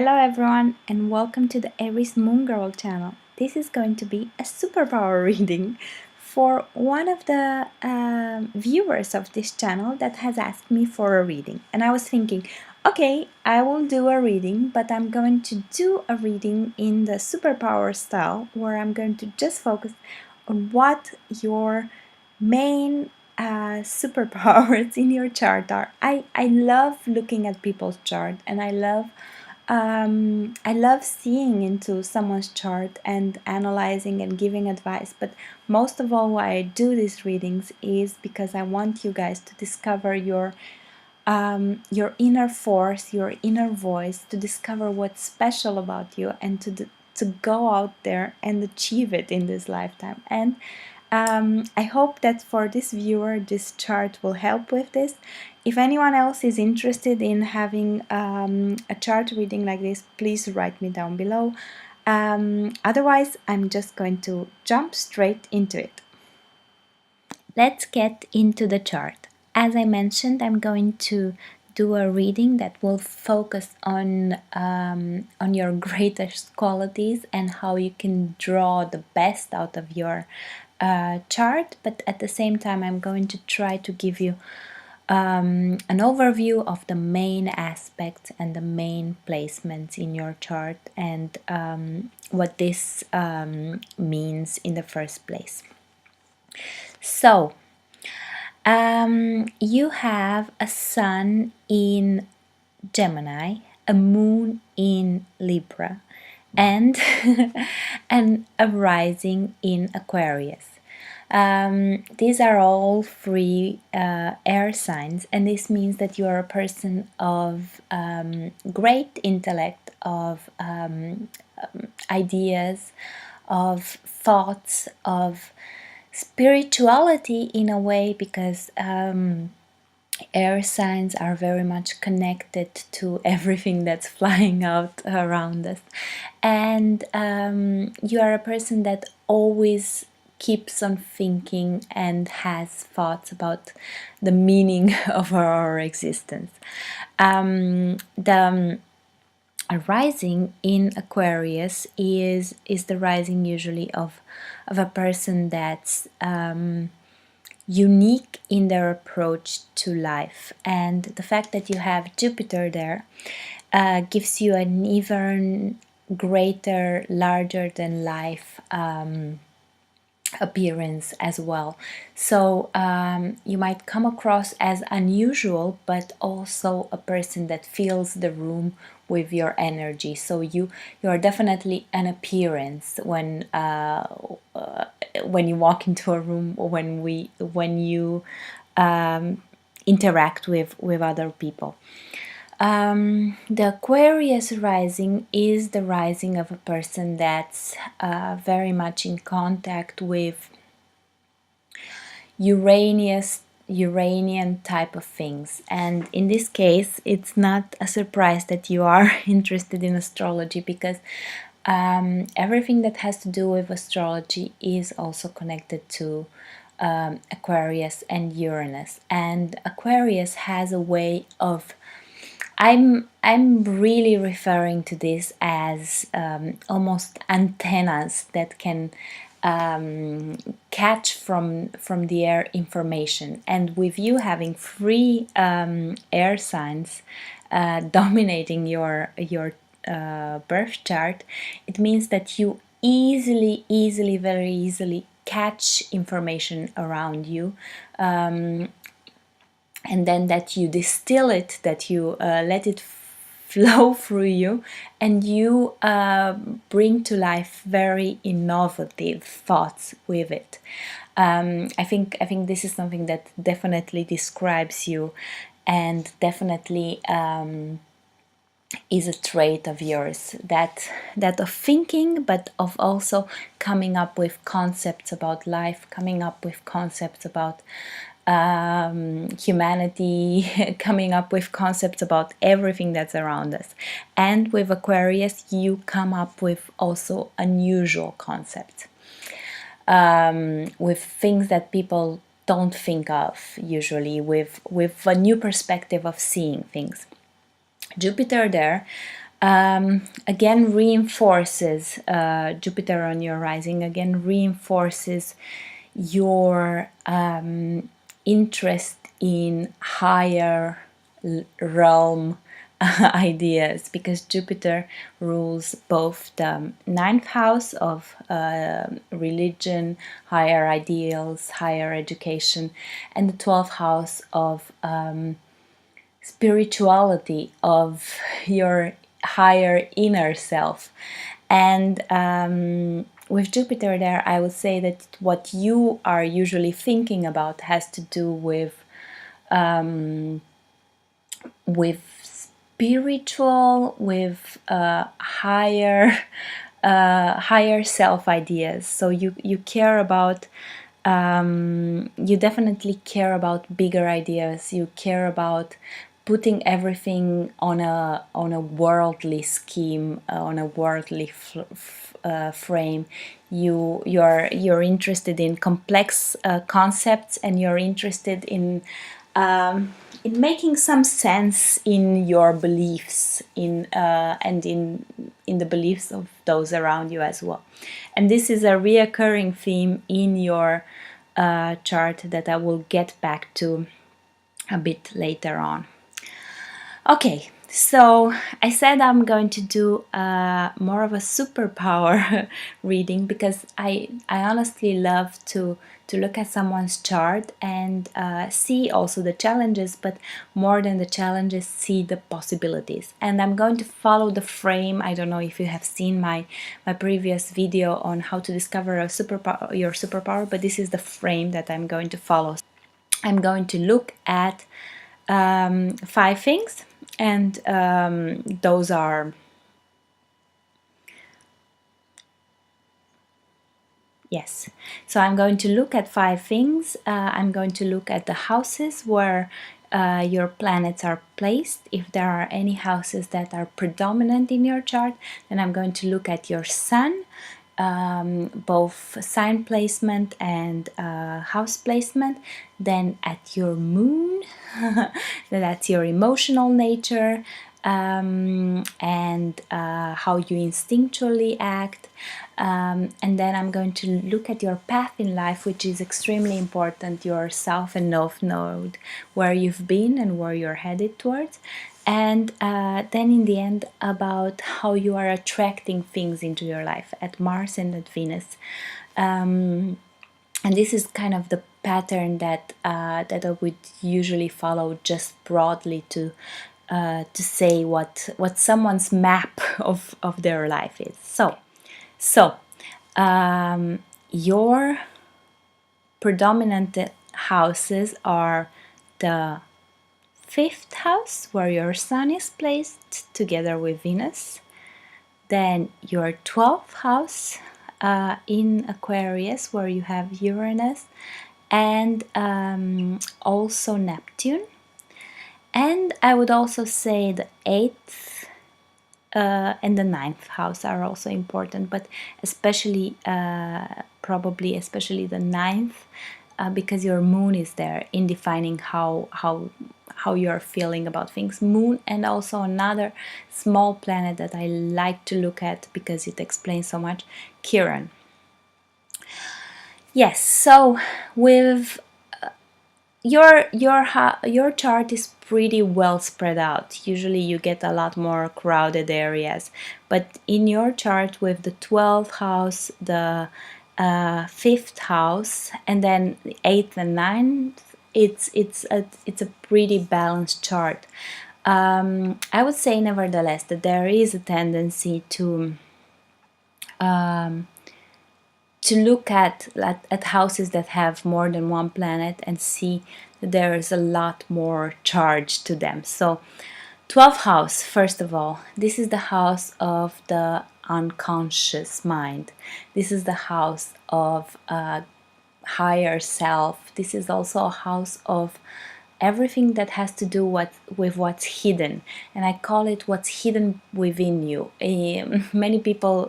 Hello everyone and welcome to the Aries Moon Girl channel. This is going to be a superpower reading for one of the viewers of this channel that has asked me for a reading. And I was thinking, okay, I will do a reading, but I'm going to do a reading in the superpower style where I'm going to just focus on what your main superpowers in your chart are. I love looking at people's chart and I love seeing into someone's chart and analyzing and giving advice, but most of all, why I do these readings is because I want you guys to discover your inner force, your inner voice, to discover what's special about you, and to go out there and achieve it in this lifetime. And I hope that for this viewer, this chart will help with this. If anyone else is interested in having a chart reading like this, please write me down below. Otherwise, I'm just going to jump straight into it. Let's get into the chart. As I mentioned, I'm going to do a reading that will focus on your greatest qualities and how you can draw the best out of your chart, but at the same time I'm going to try to give you an overview of the main aspects and the main placements in your chart and what this means in the first place. So, you have a sun in Gemini, a moon in Libra, and a rising in Aquarius. These are all three air signs, and this means that you are a person of great intellect, of ideas, of thoughts, of spirituality in a way, because air signs are very much connected to everything that's flying out around us. And you are a person that always keeps on thinking and has thoughts about the meaning of our existence. The rising in Aquarius is the rising usually of a person that's unique in their approach to life, and the fact that you have Jupiter there gives you an even greater, larger than life appearance as well. So you might come across as unusual, but also a person that fills the room with your energy. So you are definitely an appearance when you walk into a room, or when you interact with other people. The Aquarius rising is the rising of a person that's very much in contact with Uranian type of things, and in this case it's not a surprise that you are interested in astrology, because everything that has to do with astrology is also connected to Aquarius and Uranus. And Aquarius has a way of, I'm really referring to this as almost antennas that can catch from the air information. And with you having three air signs dominating your birth chart, it means that you very easily catch information around you. And then that you distill it, that you let it flow through you, and you bring to life very innovative thoughts with it. I think this is something that definitely describes you, and definitely is a trait of yours, that of thinking, but of also coming up with concepts about life, coming up with concepts about humanity, coming up with concepts about everything that's around us. And with Aquarius, you come up with also unusual concepts, with things that people don't think of usually, with a new perspective of seeing things. Jupiter there again reinforces Jupiter on your rising, again reinforces your interest in higher realm ideas, because Jupiter rules both the ninth house of religion, higher ideals, higher education, and the 12th house of spirituality, of your higher inner self. And with Jupiter there, I would say that what you are usually thinking about has to do with spiritual, with higher self ideas. So you care about, you definitely care about bigger ideas. You care about putting everything on a worldly scheme, on a worldly frame. You're interested in complex concepts, and you're interested in making some sense in your beliefs, and in the beliefs of those around you as well. And this is a reoccurring theme in your chart that I will get back to a bit later on. Okay, so I said I'm going to do more of a superpower reading, because I honestly love to look at someone's chart and see also the challenges, but more than the challenges, see the possibilities. And I'm going to follow the frame. I don't know if you have seen my previous video on how to discover a your superpower, but this is the frame that I'm going to follow. I'm going to look at 5 things, and those are, yes, so I'm going to look at 5 things. I'm going to look at the houses where your planets are placed. If there are any houses that are predominant in your chart, then I'm going to look at your sun, both sign placement and house placement, then at your moon, that's your emotional nature, and how you instinctually act, and then I'm going to look at your path in life, which is extremely important, your south and north node, where you've been and where you're headed towards, and then in the end about how you are attracting things into your life at Mars and at Venus. And this is kind of the pattern that that I would usually follow, just broadly to say what someone's map of their life is. So your predominant houses are the 5th house, where your sun is placed together with Venus, then your 12th house in Aquarius, where you have Uranus and also Neptune. And I would also say the 8th and the 9th house are also important, but especially probably especially the 9th, because your moon is there in defining how you're feeling about things. Moon, and also another small planet that I like to look at because it explains so much, Chiron. Yes, so with your chart is pretty well spread out. Usually you get a lot more crowded areas, but in your chart with the 12th house, the 5th house, and then the 8th and 9th, it's a pretty balanced chart. I would say nevertheless that there is a tendency to look at houses that have more than one planet and see that there is a lot more charge to them. So 12th house, first of all, this is the house of the unconscious mind. This is the house of higher self. This is also a house of everything that has to do with what's hidden, and I call it what's hidden within you. Many people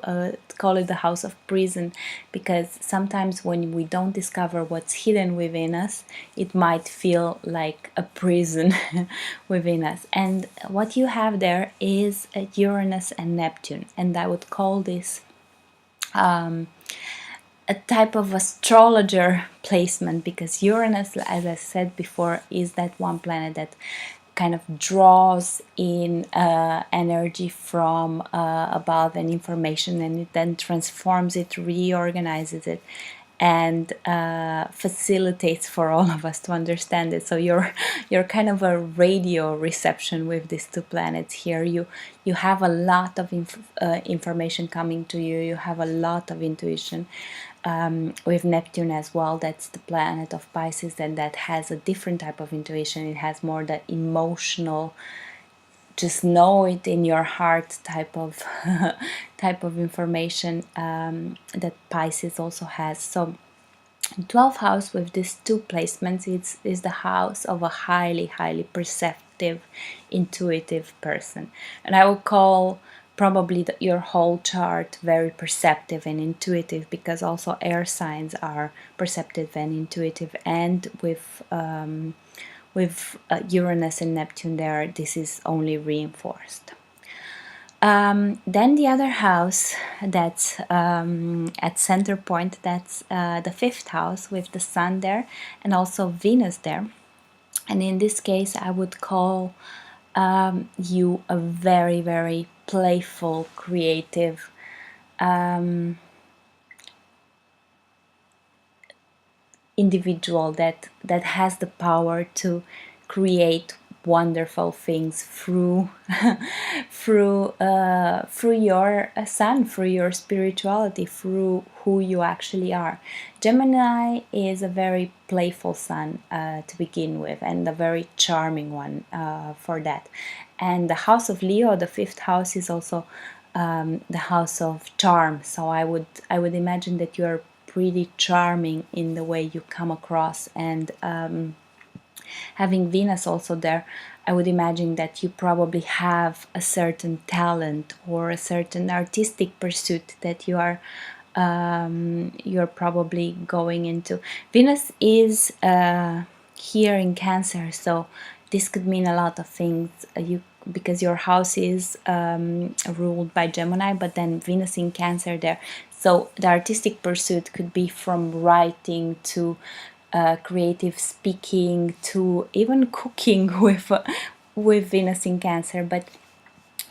call it the house of prison, because sometimes when we don't discover what's hidden within us, it might feel like a prison within us. And what you have there is Uranus and Neptune, and I would call this a type of astrologer placement, because Uranus, as I said before, is that one planet that kind of draws in energy from above and information, and it then transforms it, reorganizes it, and facilitates for all of us to understand it. So you're kind of a radio reception with these two planets here. You have a lot of information coming to you. You have a lot of intuition. With Neptune as well, that's the planet of Pisces, and that has a different type of intuition. It has more that emotional, just know it in your heart type of type of information that Pisces also has. So 12th house with these two placements is the house of a highly perceptive, intuitive person, and I would call probably your whole chart very perceptive and intuitive, because also air signs are perceptive and intuitive, and with Uranus and Neptune there, this is only reinforced. Then the other house that's at center point, that's the 5th house with the Sun there and also Venus there. And in this case, I would call you a very playful, creative, individual that has the power to create wonderful things through through your sun, through your spirituality, through who you actually are. Gemini is a very playful sun to begin with, and a very charming one for that. And the house of Leo, the 5th house, is also the house of charm. So I would imagine that you're pretty charming in the way you come across, and having Venus also there, I would imagine that you probably have a certain talent or a certain artistic pursuit that you're probably going into. Venus is here in Cancer, so this could mean a lot of things. Because your house is ruled by Gemini, but then Venus in Cancer there. So the artistic pursuit could be from writing to creative speaking to even cooking with Venus in Cancer. But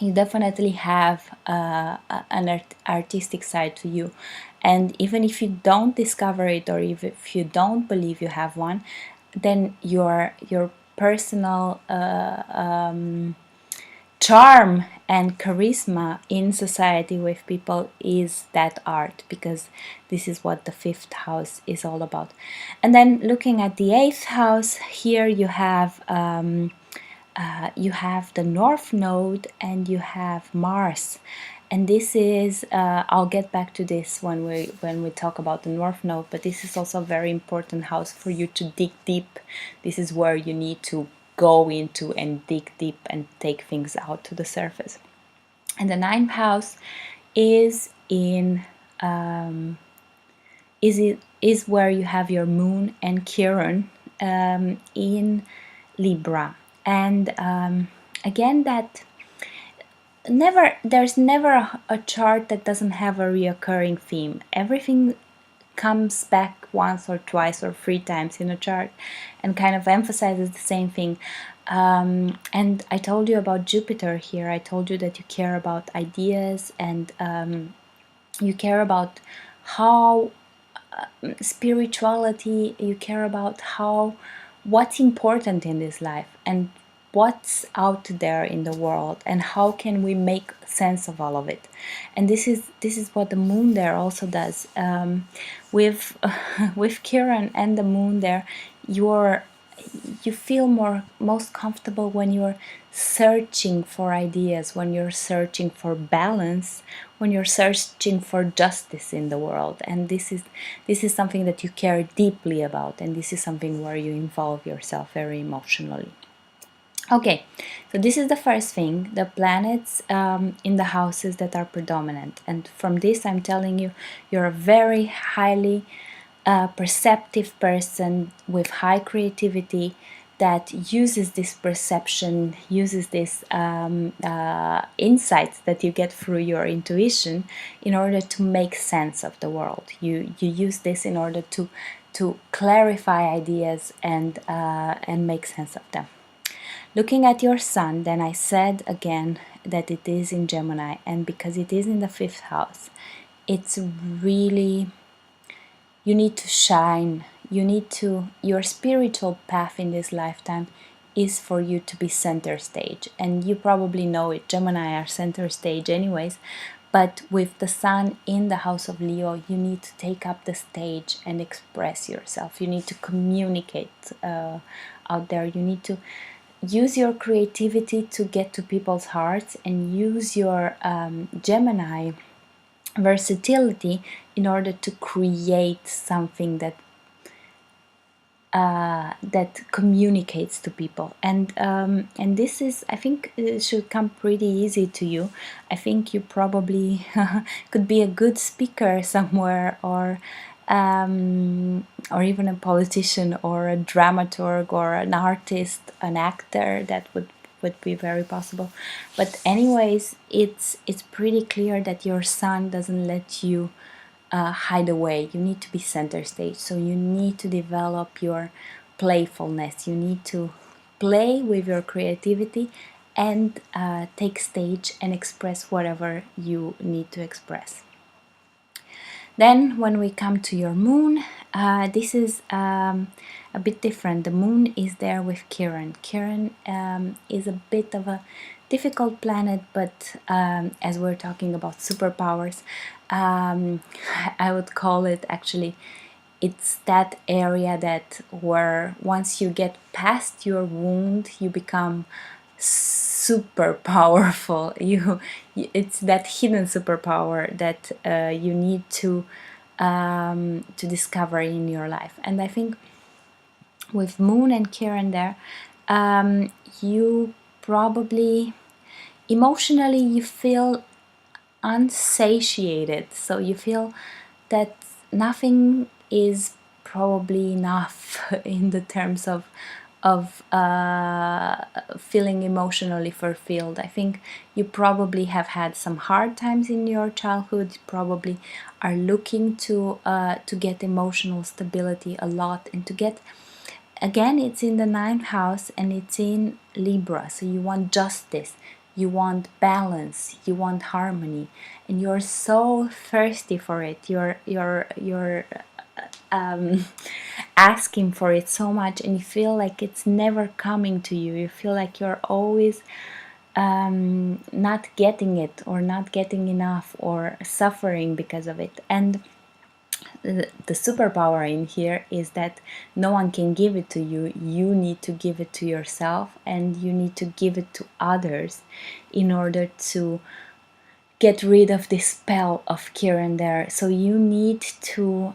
you definitely have an artistic side to you, and even if you don't discover it, or if you don't believe you have one, then your personal charm and charisma in society with people is that art, because this is what the 5th house is all about. And then looking at the 8th house, here you have the North Node and you have Mars. And this is I'll get back to this when we talk about the North Node, but this is also a very important house for you to dig deep. This is where you need to go into and dig deep and take things out to the surface. And the 9th house is in is where you have your Moon and Chiron in Libra. And again, that there's never a chart that doesn't have a reoccurring theme. Everything comes back once or twice or 3 times in a chart and kind of emphasizes the same thing. And I told you about Jupiter here. I told you that you care about ideas, and you care about how spirituality, you care about what's important in this life and what's out there in the world, and how can we make sense of all of it. And this is what the Moon there also does. With with Chiron and the Moon there, you're you feel most comfortable when you're searching for ideas, when you're searching for balance, when you're searching for justice in the world. And this is something that you care deeply about, and this is something where you involve yourself very emotionally. Okay, so this is the first thing, the planets in the houses that are predominant. And from this, I'm telling you, you're a very highly perceptive person with high creativity that uses this perception, uses this insights that you get through your intuition in order to make sense of the world. You use this in order to clarify ideas and make sense of them. Looking at your sun, then I said again that it is in Gemini, and because it is in the 5th house, it's really, you need to shine. Your spiritual path in this lifetime is for you to be center stage. And you probably know it, Gemini are center stage anyways, but with the sun in the house of Leo, you need to take up the stage and express yourself. You need to communicate out there. You need to use your creativity to get to people's hearts, and use your Gemini versatility in order to create something that communicates to people. And this is, I think, it should come pretty easy to you. I think you probably could be a good speaker somewhere, or even a politician, or a dramaturg, or an artist, an actor. That would be very possible. But anyways, it's pretty clear that your sun doesn't let you hide away. You need to be center stage. So you need to develop your playfulness. You need to play with your creativity and take stage and express whatever you need to express. Then when we come to your moon, this is a bit different. The moon is there with Chiron. Chiron is a bit of a difficult planet, but as we're talking about superpowers, I would call it, actually, it's that area that where once you get past your wound, you become super powerful. It's that hidden superpower that you need to discover in your life. And I think with Moon and Chiron there, you probably emotionally you feel unsatiated. So you feel that nothing is probably enough in the terms of feeling emotionally fulfilled. I think you probably have had some hard times in your childhood. You probably are looking to get emotional stability a lot, and to get, again, it's in the 9th house and it's in Libra. So you want justice, you want balance, you want harmony, and you're so thirsty for it. You're asking for it so much, and you feel like it's never coming to you. You feel like you're always not getting it, or not getting enough, or suffering because of it. And the superpower in here is that no one can give it to you. You need to give it to yourself, and you need to give it to others in order to get rid of this spell of Chiron there. So you need to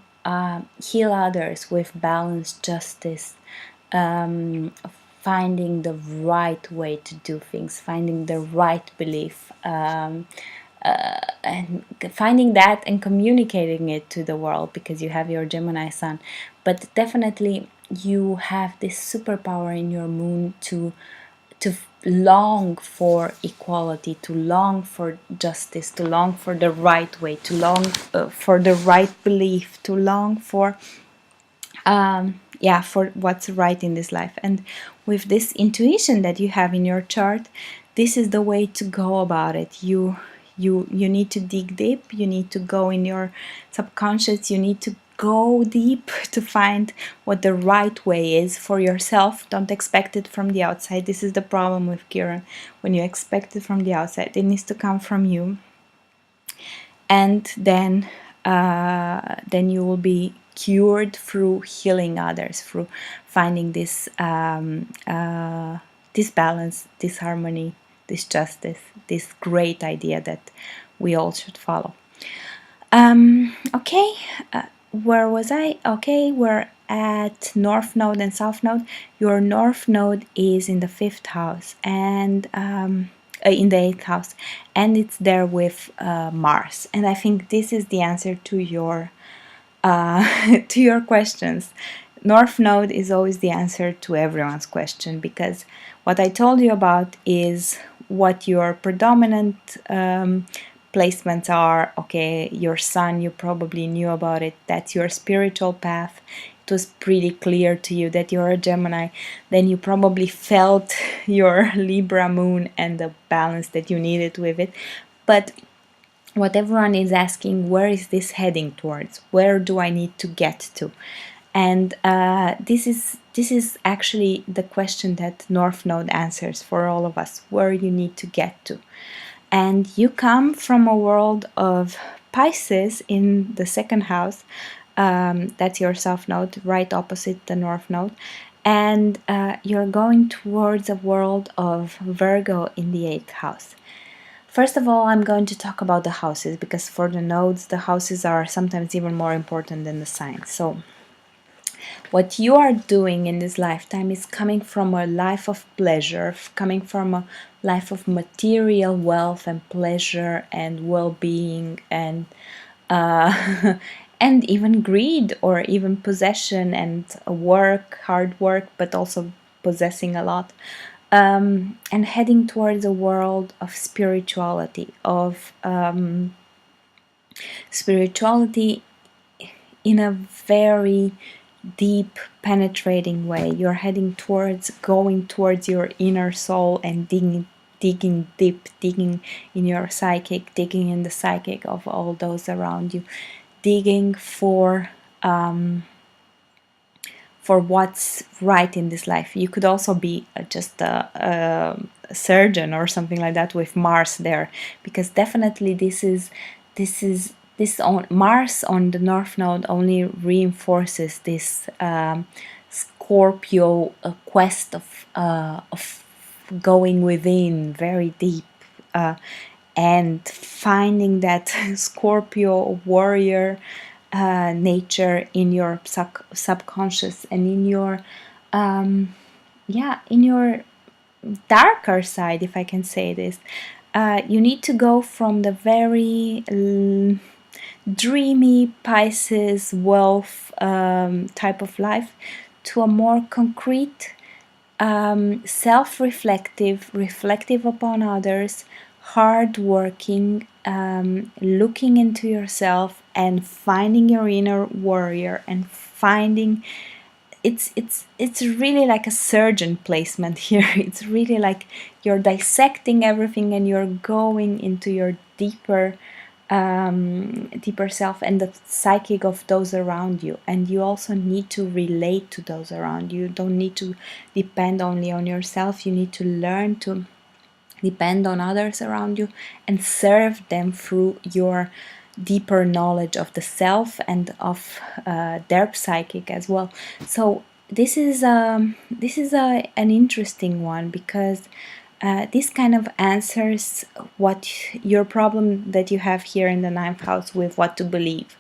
heal others with balance, justice, finding the right way to do things, finding the right belief, and finding that and communicating it to the world, because you have your Gemini sun. But definitely you have this superpower in your moon to long for equality, to long for justice, to long for the right way, to long for the right belief, to long for for what's right in this life. And with this intuition that you have in your chart, this is the way to go about it. You need to dig deep. You need to go in your subconscious. You need to go deep to find what the right way is for yourself. Don't expect it from the outside. This is the problem with Chiron. When you expect it from the outside, it needs to come from you. And then then you will be cured through healing others, through finding this this balance, this harmony, this justice, this great idea that we all should follow. Okay, where was I? Okay, we're at North Node and South Node. Your North Node is in the 5th house and in the 8th house, and it's there with Mars. And I think this is the answer to your to your questions. North Node is always the answer to everyone's question, because what I told you about is what your predominant placements are. Okay, your sun, you probably knew about it. That's your spiritual path. It was pretty clear to you that you're a Gemini. Then you probably felt your Libra moon and the balance that you needed with it. But what everyone is asking, where is this heading towards? Where do I need to get to? And this is actually the question that North Node answers for all of us, where you need to get to. And you come from a world of Pisces in the 2nd house. That's your South Node, right opposite the North Node. And you're going towards a world of Virgo in the 8th house. First of all, I'm going to talk about the houses, because for the nodes, the houses are sometimes even more important than the signs. So what you are doing in this lifetime is coming from a life of pleasure, coming from a life of material wealth and pleasure and well-being and and even greed, or even possession and work, hard work, but also possessing a lot. And heading towards a world of spirituality, spirituality in a very deep, penetrating way. You're heading towards, going towards your inner soul and digging deep, digging in your psychic, digging in the psychic of all those around you, digging for what's right in this life. You could also be just a surgeon or something like that with Mars there, because definitely this on Mars on the North Node only reinforces this Scorpio quest of going within very deep and finding that Scorpio warrior nature in your subconscious and in your in your darker side, if I can say this. You need to go from the very dreamy Pisces wealth type of life to a more concrete, self-reflective, reflective upon others, hard-working, looking into yourself and finding your inner warrior and finding it's really like a surgeon placement here. It's really like you're dissecting everything and you're going into your deeper self and the psychic of those around you. And you also need to relate to those around you. You don't need to depend only on yourself. You need to learn to depend on others around you and serve them through your deeper knowledge of the self and of their psychic as well. So this is an interesting one, because this kind of answers what your problem that you have here in the 9th house with what to believe.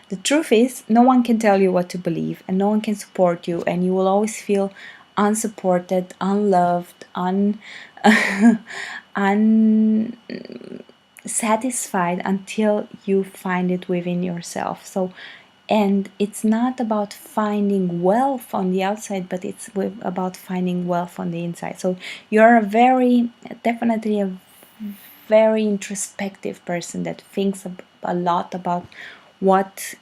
The truth is, no one can tell you what to believe, and no one can support you, and you will always feel unsupported, unloved, unsatisfied until you find it within yourself. So, and it's not about finding wealth on the outside, but it's about finding wealth on the inside. So you're definitely a very introspective person that thinks a lot about what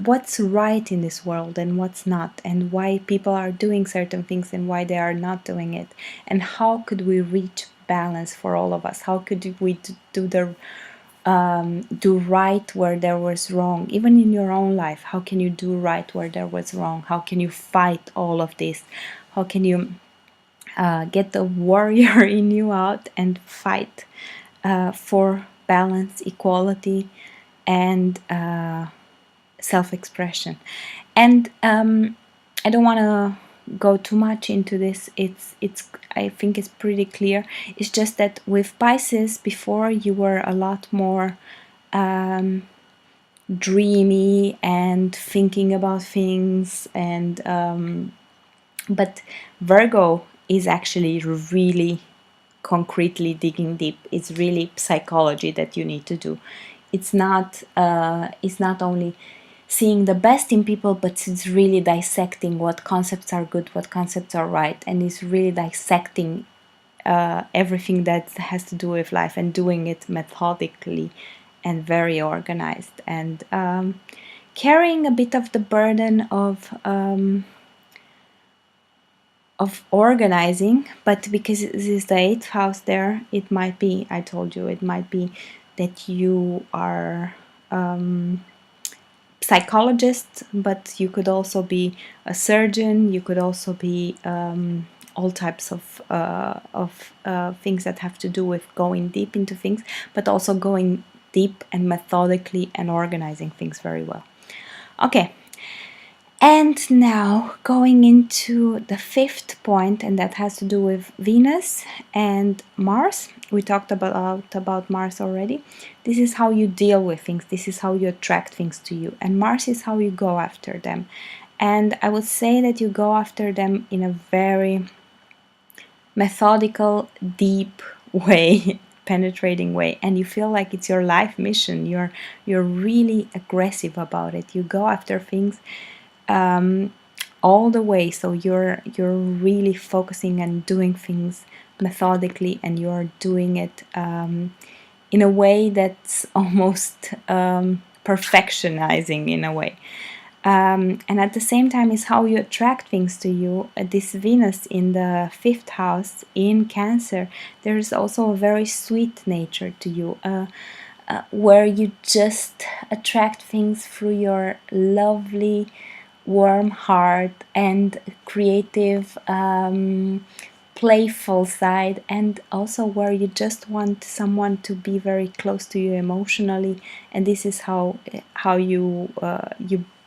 what's right in this world and what's not, and why people are doing certain things and why they are not doing it, and how could we reach balance for all of us. How could we do right where there was wrong, even in your own life? How can you do right where there was wrong? How can you fight all of this? How can you get the warrior in you out and fight for balance, equality, and self-expression. And I don't want to go too much into this. It's I think it's pretty clear. It's just that with Pisces, before you were a lot more dreamy and thinking about things, and but Virgo is actually really concretely digging deep. It's really psychology that you need to do. It's not only seeing the best in people, but it's really dissecting what concepts are good, what concepts are right, and it's really dissecting everything that has to do with life and doing it methodically and very organized, and carrying a bit of the burden of organizing. But because this is the 8th house there, it might be, I told you, it might be that you are psychologist, but you could also be a surgeon, you could also be all types of things that have to do with going deep into things, but also going deep and methodically and organizing things very well. Okay, and now going into the 5th point, and that has to do with Venus and Mars. We talked about Mars already. This is how you deal with things. This is how you attract things to you. And Mars is how you go after them. And I would say that you go after them in a very methodical, deep way, penetrating way, and you feel like it's your life mission. You're really aggressive about it. You go after things all the way. So you're really focusing and doing things methodically, and you're doing it in a way that's almost perfectionizing in a way. And at the same time is how you attract things to you. This Venus in the 5th house in Cancer, there is also a very sweet nature to you, where you just attract things through your lovely warm heart and creative, playful side, and also where you just want someone to be very close to you emotionally, and this is how you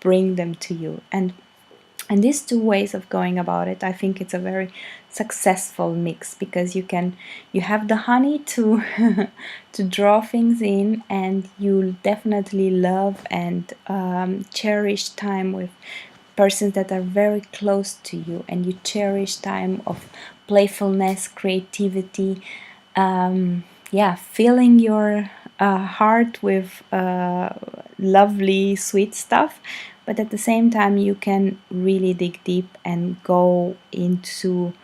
bring them to you. And these two ways of going about it, I think it's a very successful mix, because you have the honey to to draw things in, and you definitely love and cherish time with persons that are very close to you, and you cherish time of playfulness, creativity, filling your heart with lovely, sweet stuff. But at the same time, you can really dig deep and go into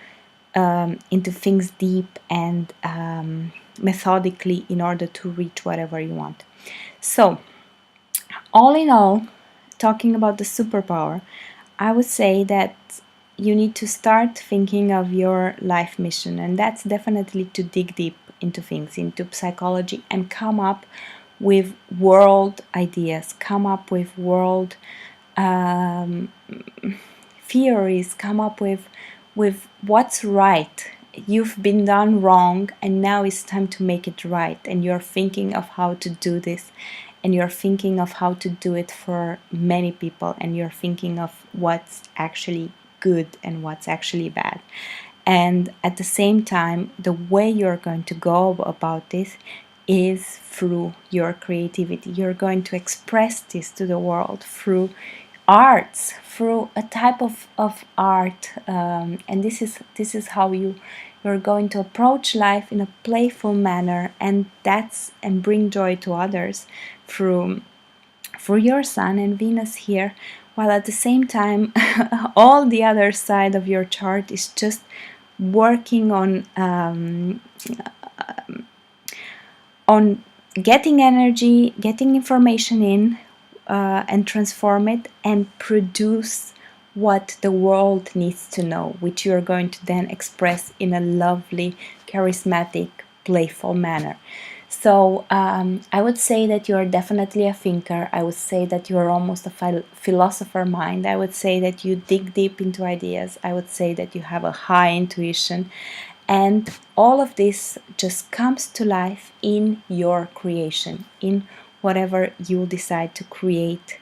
things deep and methodically in order to reach whatever you want. So, all in all, talking about the superpower, I would say that you need to start thinking of your life mission, and that's definitely to dig deep into things, into psychology, and come up with world ideas, come up with world theories, come up with what's right. You've been done wrong, and now it's time to make it right, and you're thinking of how to do this, and you're thinking of how to do it for many people, and you're thinking of what's actually good and what's actually bad. And at the same time, the way you're going to go about this is through your creativity. You're going to express this to the world through arts, through a type of art, and this is how you're going to approach life in a playful manner, and bring joy to others through your Sun and Venus here, while at the same time all the other side of your chart is just working on getting energy, getting information in, and transform it and produce what the world needs to know, which you're going to then express in a lovely, charismatic, playful manner. So I would say that you're definitely a thinker. I would say that you're almost a philosopher mind. I would say that you dig deep into ideas. I would say that you have a high intuition, and all of this just comes to life in your creation, in whatever you decide to create,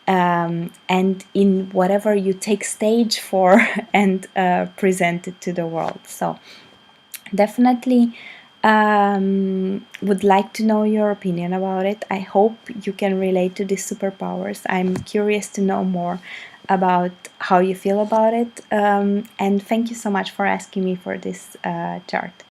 and in whatever you take stage for and present it to the world. So definitely would like to know your opinion about it. I hope you can relate to these superpowers. I'm curious to know more about how you feel about it, and thank you so much for asking me for this chart.